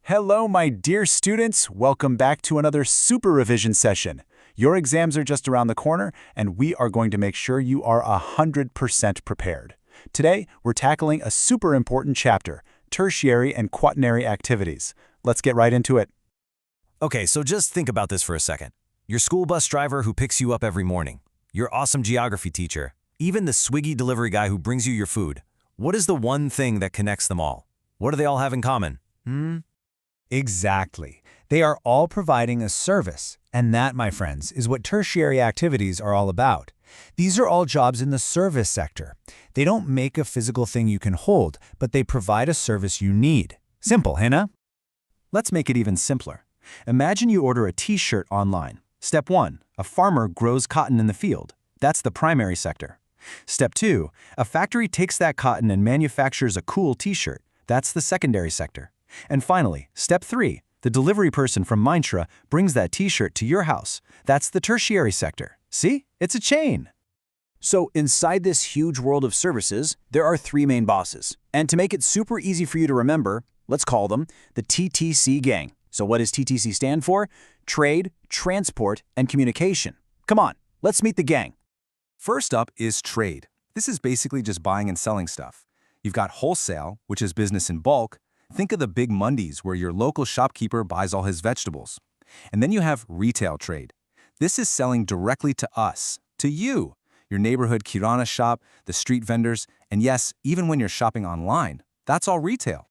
Hello, my dear students. Welcome back to another super revision session. Your exams are just around the corner, and we are going to make sure you are 100% prepared. Today, we're tackling a super important chapter, tertiary and quaternary activities. Let's get right into it. Okay, so just think about this for a second. Your school bus driver who picks you up every morning, your awesome geography teacher, even the Swiggy delivery guy who brings you your food. What is the one thing that connects them all? What do they all have in common? Exactly. They are all providing a service, and that, my friends, is what tertiary activities are all about. These are all jobs in the service sector. They don't make a physical thing you can hold, but they provide a service you need. Simple, Hannah? Let's make it even simpler. Imagine you order a t-shirt online. Step 1, a farmer grows cotton in the field. That's the primary sector. Step 2, a factory takes that cotton and manufactures a cool t-shirt. That's the secondary sector. And finally, step 3, the delivery person from Mindtra brings that t-shirt to your house. That's the tertiary sector. See? It's a chain. So inside this huge world of services, there are three main bosses. And to make it super easy for you to remember, let's call them the TTC gang. So what does TTC stand for? Trade, Transport, and Communication. Come on, let's meet the gang. First up is trade. This is basically just buying and selling stuff. You've got wholesale, which is business in bulk. Think of the big Mondays where your local shopkeeper buys all his vegetables. And then you have retail trade. This is selling directly to us, to you, your neighborhood kirana shop, the street vendors, and yes, even when you're shopping online. That's all retail.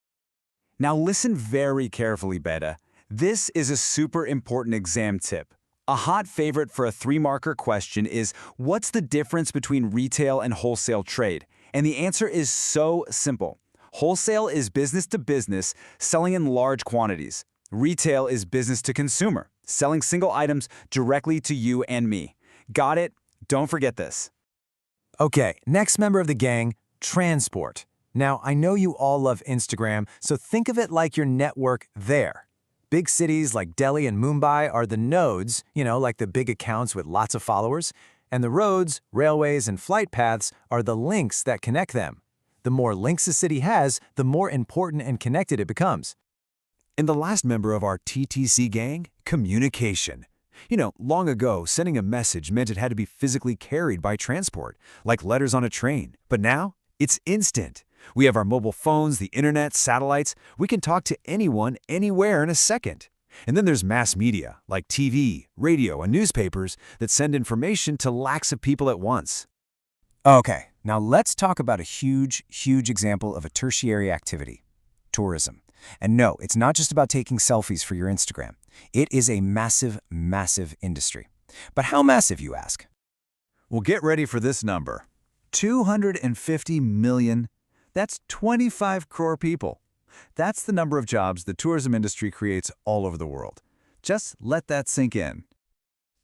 Now listen very carefully, Beta. This is a super important exam tip. A hot favorite for a 3-marker question is, what's the difference between retail and wholesale trade? And the answer is so simple. Wholesale is business to business, selling in large quantities. Retail is business to consumer, selling single items directly to you and me. Got it? Don't forget this. Okay, next member of the gang, transport. Now, I know you all love Instagram, so think of it like your network there. Big cities like Delhi and Mumbai are the nodes, like the big accounts with lots of followers, and the roads, railways, and flight paths are the links that connect them. The more links a city has, the more important and connected it becomes. And the last member of our TTC gang, communication. Long ago, sending a message meant it had to be physically carried by transport, like letters on a train. But now, it's instant. We have our mobile phones, the internet, satellites. We can talk to anyone, anywhere in a second. And then there's mass media, like TV, radio, and newspapers that send information to lakhs of people at once. Okay, now let's talk about a huge example of a tertiary activity, tourism. And no, it's not just about taking selfies for your Instagram. It is a massive industry. But how massive, you ask? Well, get ready for this number. 250 million. That's 25 crore people. That's the number of jobs the tourism industry creates all over the world. Just let that sink in.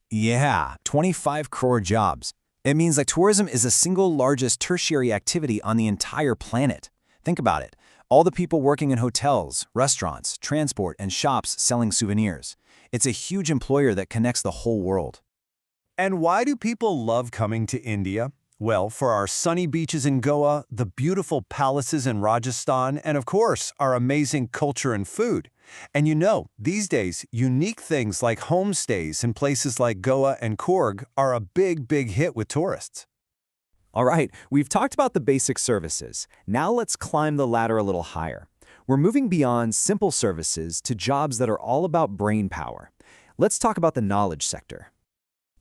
Yeah, 25 crore jobs. It means that tourism is the single largest tertiary activity on the entire planet. Think about it. All the people working in hotels, restaurants, transport, and shops selling souvenirs. It's a huge employer that connects the whole world. And why do people love coming to India? Well, for our sunny beaches in Goa, the beautiful palaces in Rajasthan, and of course, our amazing culture and food. And these days, unique things like homestays in places like Goa and Coorg are a big hit with tourists. All right, we've talked about the basic services. Now let's climb the ladder a little higher. We're moving beyond simple services to jobs that are all about brain power. Let's talk about the knowledge sector.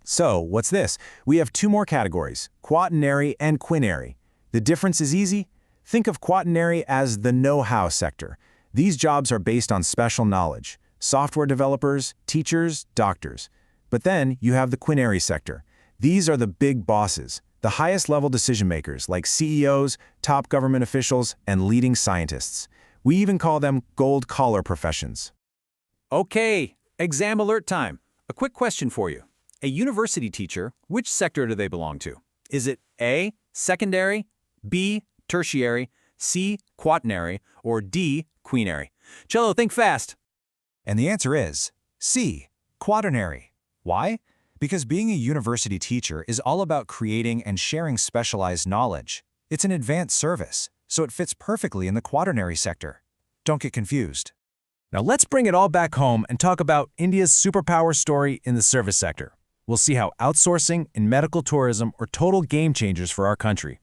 So, what's this? We have 2 more categories, quaternary and quinary. The difference is easy. Think of quaternary as the know-how sector. These jobs are based on special knowledge, software developers, teachers, doctors. But then you have the quinary sector. These are the big bosses, the highest-level decision-makers like CEOs, top government officials, and leading scientists. We even call them gold-collar professions. Okay, exam alert time. A quick question for you. A university teacher, which sector do they belong to? Is it A, secondary, B, tertiary, C, quaternary, or D, quinary? Cello, think fast. And the answer is C, quaternary. Why? Because being a university teacher is all about creating and sharing specialized knowledge. It's an advanced service, so it fits perfectly in the quaternary sector. Don't get confused. Now let's bring it all back home and talk about India's superpower story in the service sector. We'll see how outsourcing and medical tourism are total game changers for our country.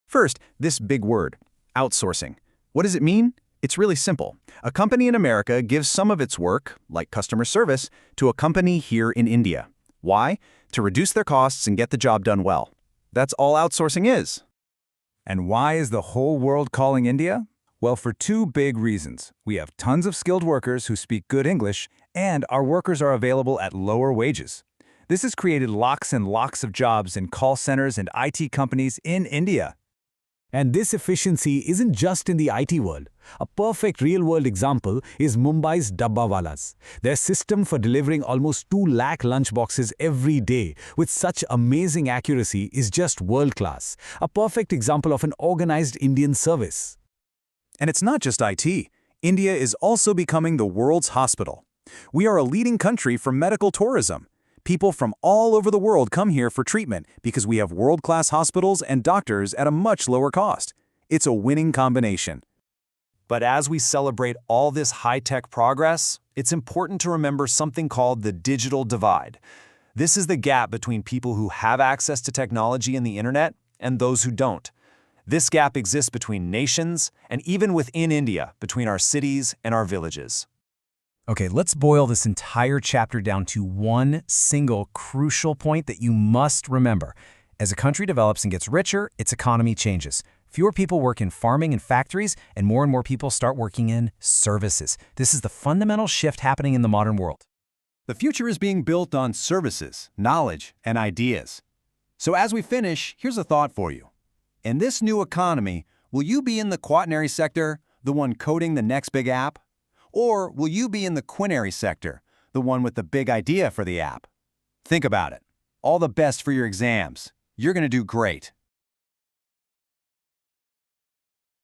First, this big word, outsourcing. What does it mean? It's really simple. A company in America gives some of its work, like customer service, to a company here in India. Why? To reduce their costs and get the job done well. That's all outsourcing is. And why is the whole world calling India? Well, for two big reasons. We have tons of skilled workers who speak good English, and our workers are available at lower wages. This has created lots and lots of jobs in call centers and IT companies in India. And this efficiency isn't just in the IT world. A perfect real-world example is Mumbai's Dabbawalas. Their system for delivering almost 2 lakh lunchboxes every day with such amazing accuracy is just world-class. A perfect example of an organized Indian service. And it's not just IT. India is also becoming the world's hospital. We are a leading country for medical tourism. People from all over the world come here for treatment because we have world-class hospitals and doctors at a much lower cost. It's a winning combination. But as we celebrate all this high-tech progress, it's important to remember something called the digital divide. This is the gap between people who have access to technology and the internet and those who don't. This gap exists between nations and even within India, between our cities and our villages. Okay, let's boil this entire chapter down to one single crucial point that you must remember. As a country develops and gets richer, its economy changes. Fewer people work in farming and factories, and more people start working in services. This is the fundamental shift happening in the modern world. The future is being built on services, knowledge, and ideas. So as we finish, here's a thought for you. In this new economy, will you be in the quaternary sector, the one coding the next big app? Or will you be in the Quinary sector, the one with the big idea for the app? Think about it. All the best for your exams. You're going to do great.